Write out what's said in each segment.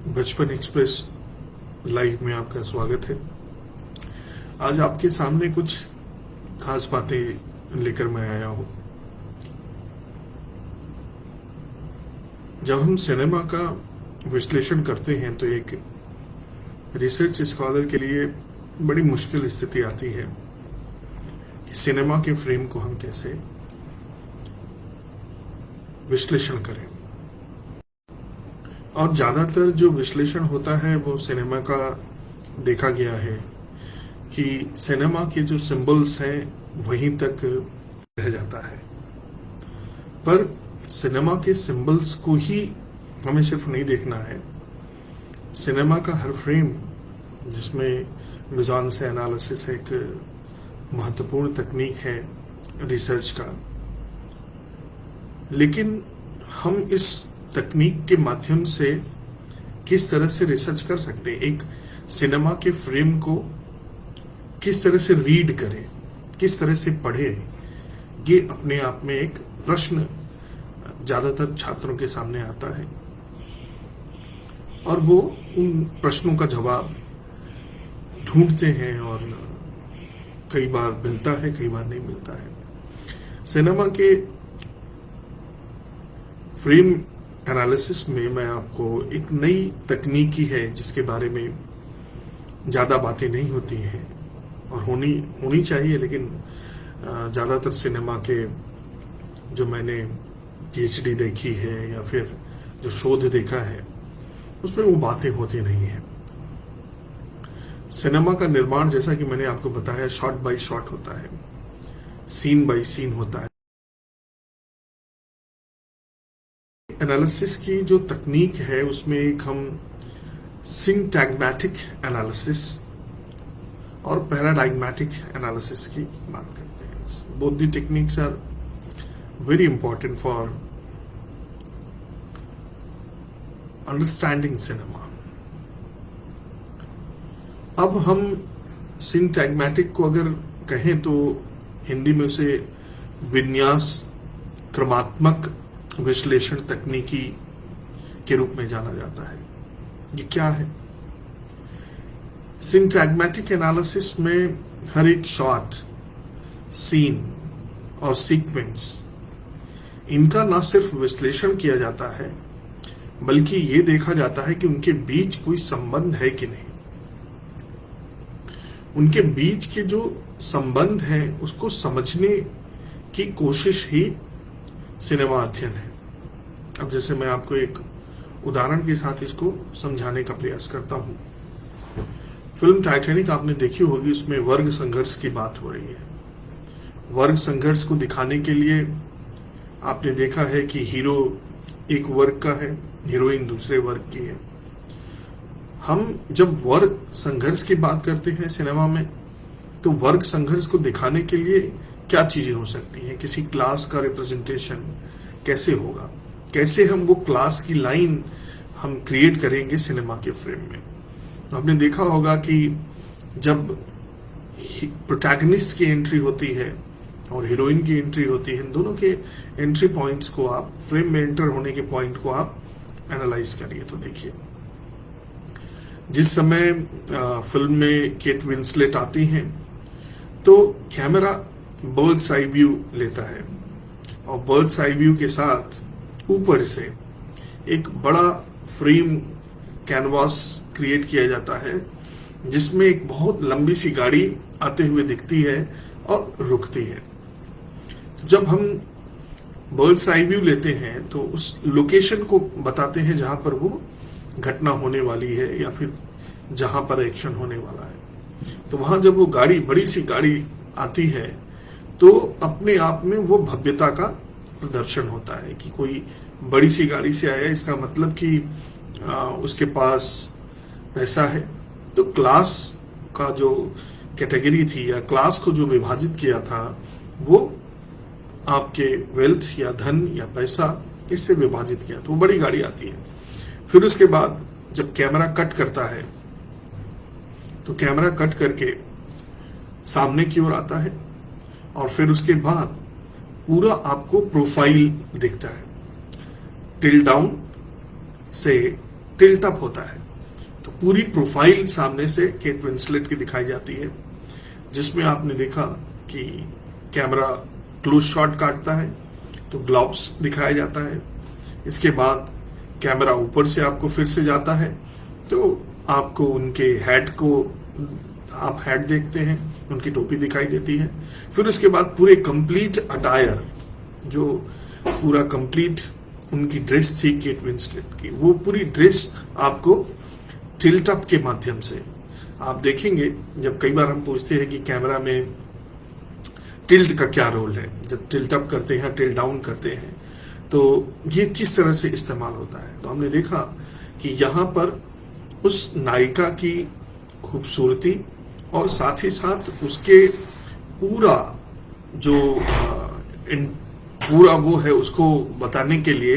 बचपन express live में आपका स्वागत है। आज आपके सामने कुछ खास बातें लेकर मैं आया हूं। जब हम सिनेमा का विश्लेषण करते हैं तो एक रिसर्च स्कॉलर के लिए बड़ी मुश्किल स्थिति आती है कि सिनेमा के फ्रेम को हम कैसे विश्लेषण करें। और ज़्यादातर जो विश्लेषण होता है वो सिनेमा का देखा गया है कि सिनेमा के जो सिंबल्स हैं वहीं तक रह जाता है। पर सिनेमा के सिंबल्स को ही हमें सिर्फ नहीं देखना है। सिनेमा का हर फ्रेम, जिसमें मिजांस एनालिसिस एक महत्वपूर्ण तकनीक है रिसर्च का, लेकिन हम इस तकनीक के माध्यम से किस तरह से रिसर्च कर सकते हैं, एक सिनेमा के फ्रेम को किस तरह से रीड करें, किस तरह से पढ़ें, ये अपने आप में एक प्रश्न ज्यादातर छात्रों के सामने आता है और वो उन प्रश्नों का जवाब ढूंढते हैं और कई बार मिलता है, कई बार नहीं मिलता है। सिनेमा के फ्रेम एनालिसिस में मैं आपको एक नई तकनीकी है जिसके बारे में ज़्यादा बातें नहीं होती हैं और होनी चाहिए, लेकिन ज़्यादातर सिनेमा के जो मैंने पीएचडी देखी है या फिर जो शोध देखा है उसमें वो बातें होती नहीं हैं। सिनेमा का निर्माण, जैसा कि मैंने आपको बताया, शॉट बाय शॉट होता है, सीन बाय सीन होता है। एनालिसिस की जो तकनीक है उसमें एक हम सिंटैग्मेटिक एनालिसिस और पैराडाइग्मेटिक एनालिसिस की बात करते हैं। Both the techniques are very important for understanding cinema. अब हम सिंटैग्मेटिक को अगर कहें तो हिंदी में उसे विन्यास क्रमात्मक विश्लेषण तकनीकी के रूप में जाना जाता है। ये क्या है? सिंटैग्मेटिक एनालिसिस में हर एक शॉट, सीन और सीक्वेंस, इनका ना सिर्फ विश्लेषण किया जाता है बल्कि ये देखा जाता है कि उनके बीच कोई संबंध है कि नहीं। उनके बीच के जो संबंध है उसको समझने की कोशिश ही सिनेमा अध्ययन है। अब जैसे मैं आपको एक उदाहरण के साथ इसको समझाने का प्रयास करता हूं। फिल्म टाइटैनिक आपने देखी होगी, उसमें वर्ग संघर्ष की बात हो रही है। वर्ग संघर्ष को दिखाने के लिए आपने देखा है कि हीरो एक वर्ग का है, हीरोइन दूसरे वर्ग की है। हम जब वर्ग संघर्ष की बात करते हैं सिनेमा में, तो वर्ग संघर्ष को दिखाने के लिए क्या चीजें हो सकती हैं? किसी क्लास का रिप्रेजेंटेशन कैसे होगा, कैसे हम वो क्लास की लाइन हम क्रिएट करेंगे सिनेमा के फ्रेम में। तो आपने देखा होगा कि जब प्रोटैगनिस्ट की एंट्री होती है और हीरोइन की एंट्री होती है, इन दोनों के एंट्री पॉइंट्स को आप, फ्रेम में एंटर होने के पॉइंट को आप एनालाइज करिए तो देखिए, जिस समय फिल्म में केट विंसलेट आती हैं तो कैमरा बर्ड्स आई व्यू लेता है और बर्ड्स आई व्यू के साथ ऊपर से एक बड़ा फ्रेम कैनवास क्रिएट किया जाता है जिसमें एक बहुत लंबी सी गाड़ी आते हुए दिखती है और रुकती है। जब हम बर्ड्स आई व्यू लेते हैं तो उस लोकेशन को बताते हैं जहां पर वो घटना होने वाली है या फिर जहां पर एक्शन होने वाला है। तो वहां जब वो गाड़ी, बड़ी सी गाड़ी आती है तो अपने आप में वो भव्यता का प्रदर्शन होता है कि कोई बड़ी सी गाड़ी से आया, इसका मतलब कि उसके पास पैसा है। तो क्लास का जो कैटेगरी थी या क्लास को जो विभाजित किया था वो आपके वेल्थ या धन या पैसा, इससे विभाजित किया, तो वो बड़ी गाड़ी आती है। फिर उसके बाद जब कैमरा कट करता है तो कैमरा कट करके सामने की ओर आता है और फिर उसके बाद पूरा आपको प्रोफाइल दिखता है, टिल डाउन से टिल्ट अप होता है तो पूरी प्रोफाइल सामने से केट विंसलेट की दिखाई जाती है, जिसमें आपने देखा कि कैमरा क्लोज शॉट काटता है तो ग्लव्स दिखाया जाता है। इसके बाद कैमरा ऊपर से आपको फिर से जाता है तो आपको उनके हेड को, आप हेड देखते हैं, उनकी टोपी दिखाई देती है। फिर उसके बाद पूरे कंप्लीट अटायर, जो पूरा कंप्लीट उनकी ड्रेस थी केट विंसलेट की, वो पूरी ड्रेस आपको टिल्ट अप के माध्यम से आप देखेंगे। जब कई बार हम पूछते हैं कि कैमरा में टिल्ट का क्या रोल है, जब टिल्ट अप करते हैं, टिल्ट डाउन करते हैं, तो ये किस तरह से इस्तेमाल होता है। तो हमने देखा कि यहाँ पर उस नायिका की खूबसूरती और साथ ही साथ उसके पूरा जो पूरा वो है उसको बताने के लिए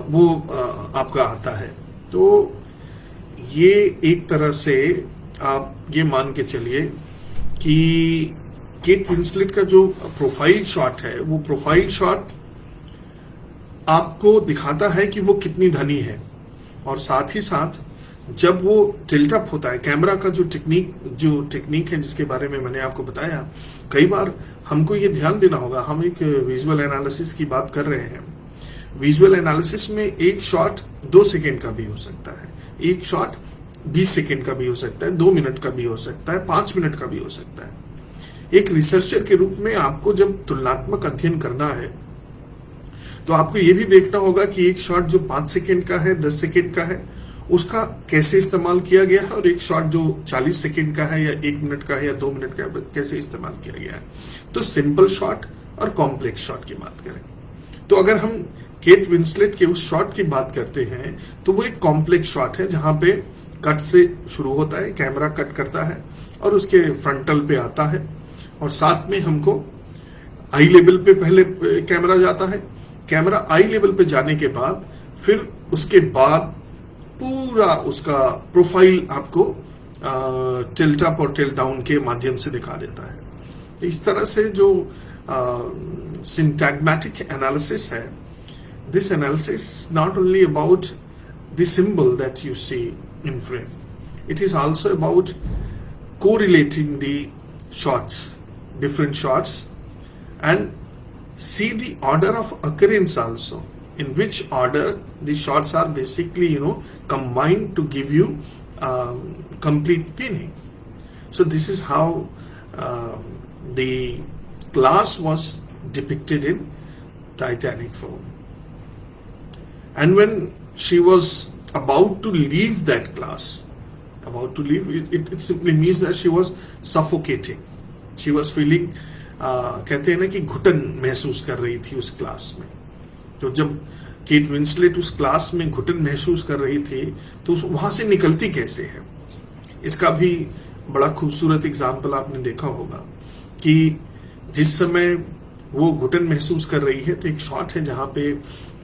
वो आपका आता है। तो ये एक तरह से आप ये मान के चलिए कि केट विंसलेट का जो प्रोफाइल शॉट है, वो प्रोफाइल शॉट आपको दिखाता है कि वो कितनी धनी है, और साथ ही साथ जब वो टिल्ट अप होता है, कैमरा का जो टेक्निक है जिसके बारे में मैंने आपको बताया, कई बार हमको ये ध्यान देना होगा। हम एक विजुअल एनालिसिस की बात कर रहे हैं। विजुअल एनालिसिस में एक शॉट 2 सेकेंड का भी हो सकता है, एक शॉट 20 सेकेंड का भी हो सकता है, 2 मिनट का भी हो सकता है, 5 मिनट का भी हो सकता है। एक रिसर्चर के रूप में आपको जब तुलनात्मक अध्ययन करना है तो आपको यह भी देखना होगा कि एक शॉट जो 5 सेकेंड का है, 10 सेकेंड का है, उसका कैसे इस्तेमाल किया गया है, और एक शॉट जो 40 सेकेंड का है या 1 मिनट का है या 2 मिनट का है, कैसे इस्तेमाल किया गया है। तो सिंपल शॉट और कॉम्प्लेक्स शॉट की बात करें तो अगर हम केट विंसलेट के उस शॉट की बात करते हैं तो वो एक कॉम्प्लेक्स शॉट है, जहां पे कट से शुरू होता है, कैमरा कट करता है और उसके फ्रंटल पे आता है, और साथ में हमको आई लेवल पे पहले कैमरा जाता है। कैमरा आई लेवल पे जाने के बाद फिर उसके बाद पूरा उसका प्रोफाइल आपको टिल्ट अप और टिल्ट डाउन के माध्यम से दिखा देता है। इस तरह से जो syntagmatic analysis है, this analysis not only about the symbol that you see in frame, it is also about correlating the shots, different shots, and see the order of occurrence also, in which order the shots are basically combined to give you complete meaning. So this is how the class was depicted in Titanic film. And when she was about to leave that class, it simply means that she was suffocating. She was feeling कहते हैं ना कि घुटन महसूस कर रही थी उस क्लास में। तो जब केट विंसलेट उस क्लास में घुटन महसूस कर रही थी तो वहां से निकलती कैसे है, इसका भी बड़ा खूबसूरत एग्जाम्पल आपने देखा होगा कि जिस समय वो घुटन महसूस कर रही है तो एक शॉट है जहां पे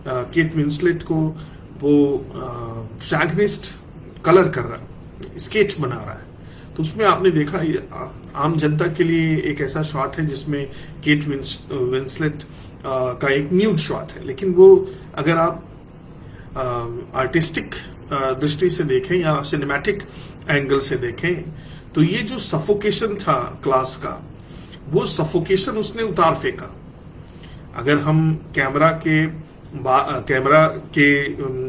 केट विंसलेट को वो प्रोटैगनिस्ट कलर कर रहा है, स्केच बना रहा है। तो उसमें आपने देखा ये आम जनता के लिए एक ऐसा शॉट है जिसमें केट विंसलेट का एक न्यूड शॉट है, लेकिन वो अगर आप आर्टिस्टिक दृष्टि से देखें या सिनेमैटिक एंगल से देखें तो ये जो सफोकेशन था क्लास का, वो सफोकेशन उसने उतार फेंका। अगर हम कैमरा के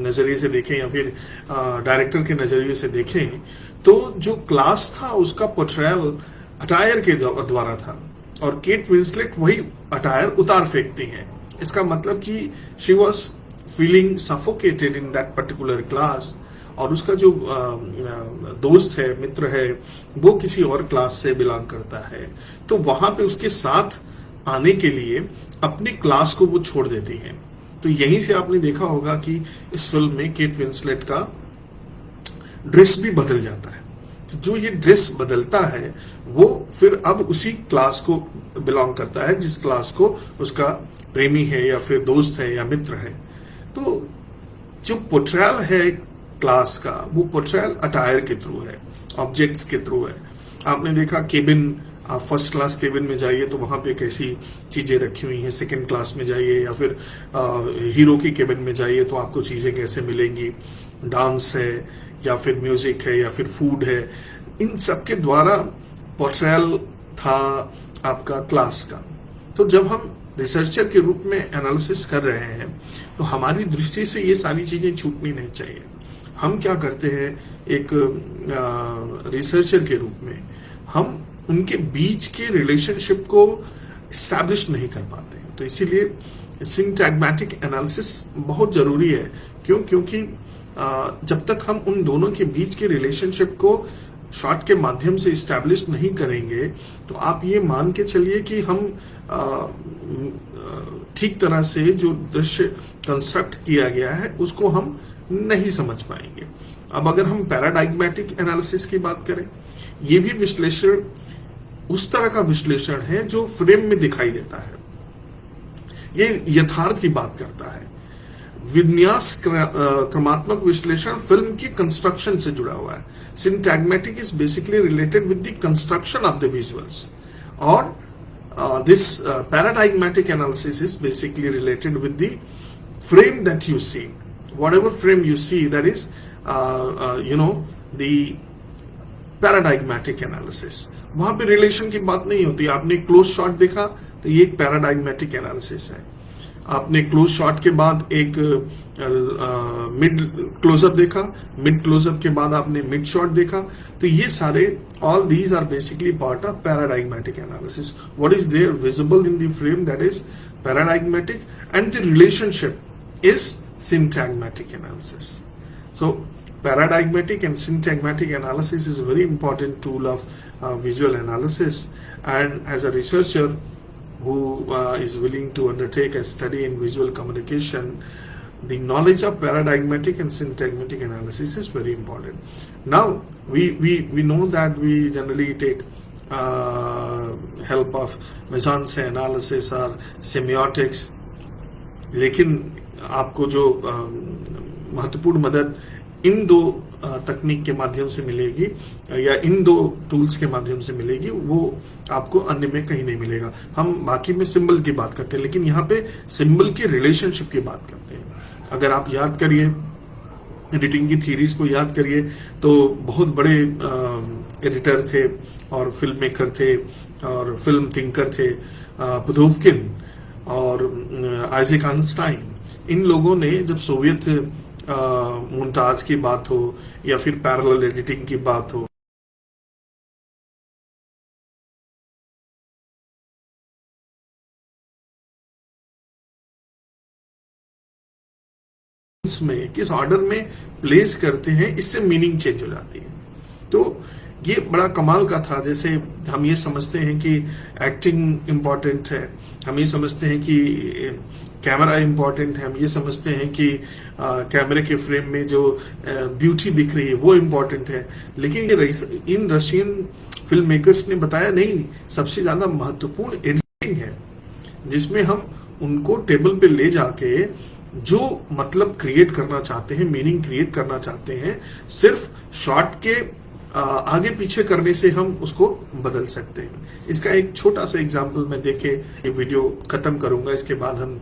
नजरिए से देखें या फिर डायरेक्टर के नजरिए से देखें तो जो क्लास था उसका पोर्ट्रेयल अटायर के द्वारा था, और केट विंसलेट वही अटायर उतार फेंकती हैं। इसका मतलब कि she was feeling suffocated in that particular class, और उसका जो दोस्त है, मित्र है, वो किसी और क्लास से बिलोंग करता है, तो वहां पे उसके साथ आने के लिए अपनी क्लास को वो छोड़ देती हैं। तो यहीं से आपने देखा होगा कि इस फिल्म में केट विंसलेट का ड्रेस भी बदल जाता है। तो जो ये ड्रेस बदलता है वो फिर अब उसी क्लास को बिलोंग करता है जिस क्लास को उसका प्रेमी है या फिर दोस्त है या मित्र है। तो जो पोर्ट्रेयल है क्लास का, वो पोर्ट्रेयल अटायर के थ्रू है, ऑब्जेक्ट्स के थ्रू है। आपने देखा केबिन, आप फर्स्ट क्लास केबिन में जाइए तो वहां पे कैसी चीजें रखी हुई हैं, सेकंड क्लास में जाइए या फिर हीरो की केबिन में जाइए तो आपको चीजें कैसे मिलेंगी। डांस है या फिर म्यूजिक है या फिर फूड है, इन सब के द्वारा पोर्ट्रेयल था आपका क्लास का। तो जब हम रिसर्चर के रूप में एनालिसिस कर रहे हैं तो हमारी दृष्टि से ये सारी चीजें छूटनी नहीं चाहिए। हम क्या करते हैं, एक रिसर्चर के रूप में हम उनके बीच के रिलेशनशिप को स्टैब्लिश नहीं कर पाते हैं। तो इसीलिए सिंटैग्मेटिक एनालिसिस बहुत जरूरी है। क्योंकि जब तक हम उन दोनों के बीच के रिलेशनशिप को शॉर्ट के माध्यम से स्टैब्लिश नहीं करेंगे तो आप ये मान के चलिए कि हम ठीक तरह से जो दृश्य कंस्ट्रक्ट किया गया है उसको हम नहीं समझ पाएंगे। अब अगर हम पैराडाइग्मेटिक एनालिसिस की बात करें, ये भी विश्लेषण उस तरह का विश्लेषण है जो फ्रेम में दिखाई देता है, ये यथार्थ की बात करता है। विन्यास क्रमात्मक विश्लेषण फिल्म की कंस्ट्रक्शन से जुड़ा हुआ है। Syntagmatic is basically related with the construction of the visuals, और this paradigmatic analysis is basically related with the frame that you see. Whatever frame you see, that is the paradigmatic analysis. वहां पे relation की बात नहीं होती। आपने close shot देखा तो ये एक पैराडाइग्मेटिक एनालिसिस है। आपने क्लोज शॉट के बाद एक मिड क्लोजअप देखा, मिड क्लोजअप के बाद आपने मिड शॉट देखा, तो ये सारे all these are basically part of paradigmatic analysis. What is there visible in the frame, that is paradigmatic, and the relationship is syntagmatic analysis. So paradigmatic and syntagmatic analysis is a very important tool of visual analysis, and as a researcher who is willing to undertake a study in visual communication, the knowledge of paradigmatic and syntagmatic analysis is very important. Now we know that we generally take help of mise-en-scène analysis or semiotics, लेकिन आपको जो महत्वपूर्ण मदद इन दो तकनीक के माध्यम से मिलेगी या इन दो टूल्स के माध्यम से मिलेगी, वो आपको अन्य में कहीं नहीं मिलेगा। हम बाकी में सिंबल की बात करते हैं, लेकिन यहाँ पे सिंबल की रिलेशनशिप की बात करते हैं। अगर आप याद करिए, एडिटिंग की थीरीज को याद करिए, तो बहुत बड़े एडिटर थे और फिल्म मेकर थे और फिल्म थिंकर थे, पुदोवकिन और आइजैक आइंस्टाइन। इन लोगों ने जब सोवियत मोन्टाज की बात हो या फिर पैरेलल एडिटिंग की बात हो, में किस ऑर्डर में प्लेस करते हैं, इससे मीनिंग चेंज हो जाती है। तो ये बड़ा कमाल का था। जैसे हम ये समझते हैं कि एक्टिंग इम्पोर्टेंट है, हम ये समझते हैं कि कैमरा इम्पोर्टेंट है, हम ये समझते हैं कि कैमरे के फ्रेम में जो ब्यूटी दिख रही है वो इम्पोर्टेंट है, लेकिन ये इन रशियन फिल्म मेकर्स ने बताया नहीं, सबसे ज्यादा महत्वपूर्ण एडिटिंग है, जिसमें हम उनको टेबल पे ले जाके जो मतलब क्रिएट करना चाहते हैं, मीनिंग क्रिएट करना चाहते हैं, सिर्फ शॉट के आगे पीछे करने से हम उसको बदल सकते हैं। इसका एक छोटा सा एग्जांपल मैं देके ये वीडियो खत्म करूंगा, इसके बाद हम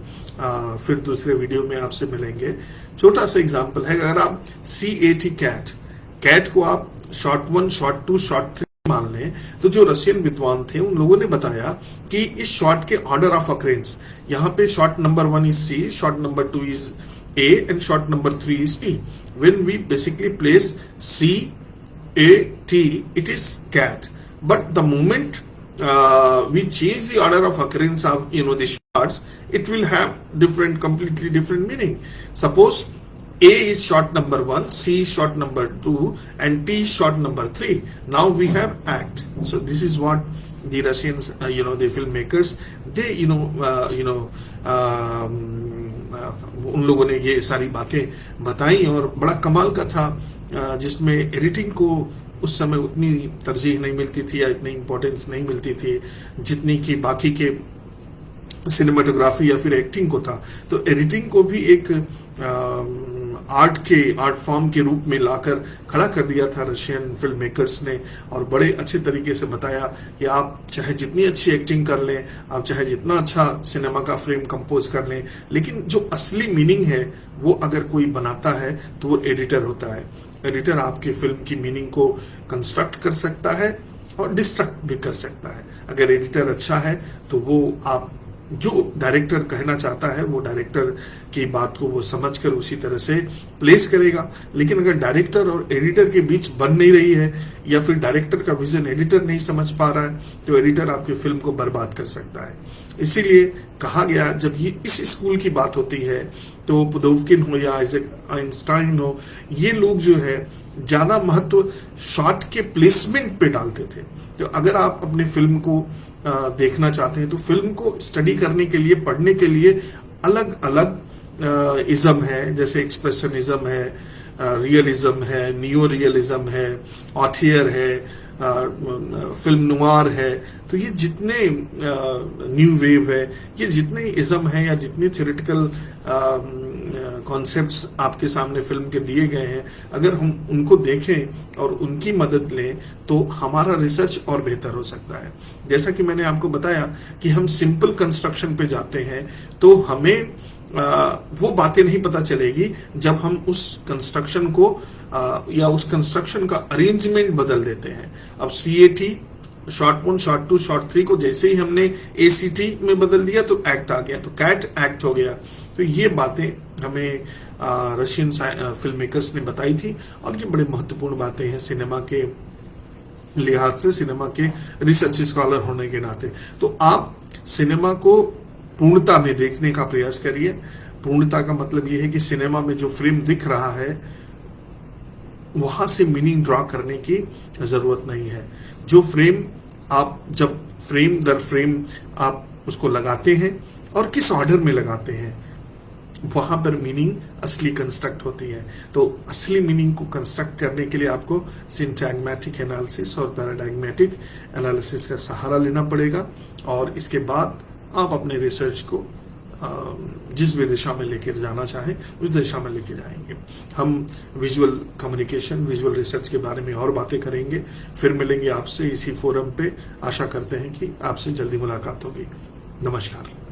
फिर दूसरे वीडियो में आपसे मिलेंगे। छोटा सा एग्जांपल है, अगर आप CAT कैट को आप शॉट 1, शॉट 2, शॉट 3 मान लें, तो जो रशियन विद्वान थे उन लोगों ने बताया कि इस शॉट के ऑर्डर ऑफ अकरेंस, यहाँ पे shot number 1 is C, shot number 2 is A and shot number 3 is T. When we basically place C, A, T, it is cat. But the moment we change the order of occurrence of the shots, it will have completely different meaning. Suppose A is shot number 1, C is shot number 2, and T is shot number 3. Now we have act. So this is what the Russians, the filmmakers, they उन लोगों ने ये सारी बातें बताई, और बड़ा कमाल का था, जिसमें एडिटिंग को उस समय उतनी तरजीह नहीं मिलती थी या इतनी इंपॉर्टेंस नहीं मिलती थी जितनी कि बाकी के सिनेमाटोग्राफी या फिर एक्टिंग को था। तो एडिटिंग को भी एक आर्ट फॉर्म के रूप में लाकर खड़ा कर दिया था रशियन फिल्म मेकर्स ने, और बड़े अच्छे तरीके से बताया कि आप चाहे जितनी अच्छी एक्टिंग कर लें, आप चाहे जितना अच्छा सिनेमा का फ्रेम कंपोज कर लें, लेकिन जो असली मीनिंग है वो अगर कोई बनाता है तो वो एडिटर होता है। एडिटर आपकी फिल्म की मीनिंग को कंस्ट्रक्ट कर सकता है और डिस्ट्रक्ट भी कर सकता है। अगर एडिटर अच्छा है तो वो आप जो डायरेक्टर कहना चाहता है वो डायरेक्टर की बात को वो समझकर उसी तरह से प्लेस करेगा। लेकिन अगर डायरेक्टर और एडिटर के बीच बन नहीं रही है, या फिर डायरेक्टर का विजन एडिटर नहीं समझ पा रहा है, तो एडिटर आपकी फिल्म को बर्बाद कर सकता है। इसीलिए कहा गया, जब ये इस स्कूल की बात होती है तो पुदोवकिन हो या आइजैक आइंस्टाइन हो, ये लोग जो है ज्यादा महत्व शॉट के प्लेसमेंट पे डालते थे। तो अगर आप अपनी फिल्म को देखना चाहते हैं तो फिल्म को स्टडी करने के लिए, पढ़ने के लिए अलग अलग इज्म है, जैसे एक्सप्रेशनिज्म है, रियलिज्म है, नियो रियलिज्म है, ऑथियर है, फिल्म नुआर है। तो ये जितने न्यू वेव है, ये जितने इज्म है या जितने थ्योरेटिकल कॉन्सेप्ट्स आपके सामने फिल्म के दिए गए हैं, अगर हम उनको देखें और उनकी मदद लें तो हमारा रिसर्च और बेहतर हो सकता है। जैसा कि मैंने आपको बताया कि हम सिंपल कंस्ट्रक्शन पे जाते हैं तो हमें वो बातें नहीं पता चलेगी जब हम उस कंस्ट्रक्शन को या उस कंस्ट्रक्शन का अरेंजमेंट बदल देते हैं। अब CAT, शॉर्ट 1, शॉर्ट 2, शॉर्ट 3 को जैसे ही हमने ACT में बदल दिया तो एक्ट आ गया, तो कैट एक्ट हो गया। तो ये बातें हमें रशियन फिल्म मेकर्स ने बताई थी, और ये बड़े महत्वपूर्ण बातें हैं सिनेमा के लिहाज से, सिनेमा के रिसर्च स्कॉलर होने के नाते। तो आप सिनेमा को पूर्णता में देखने का प्रयास करिए। पूर्णता का मतलब यह है कि सिनेमा में जो फ्रेम दिख रहा है वहां से मीनिंग ड्रॉ करने की जरूरत नहीं है। जो फ्रेम आप, जब फ्रेम दर फ्रेम आप उसको लगाते हैं और किस ऑर्डर में लगाते हैं, वहां पर मीनिंग असली कंस्ट्रक्ट होती है। तो असली मीनिंग को कंस्ट्रक्ट करने के लिए आपको सिंटैग्मेटिक एनालिसिस और पैराडाइग्मेटिक एनालिसिस का सहारा लेना पड़ेगा, और इसके बाद आप अपने रिसर्च को जिस भी दिशा में लेकर जाना चाहें उस दिशा में लेके जाएंगे। हम विजुअल कम्युनिकेशन, विजुअल रिसर्च के बारे में और बातें करेंगे। फिर मिलेंगे आपसे इसी फोरम पे। आशा करते हैं कि आपसे जल्दी मुलाकात होगी। नमस्कार।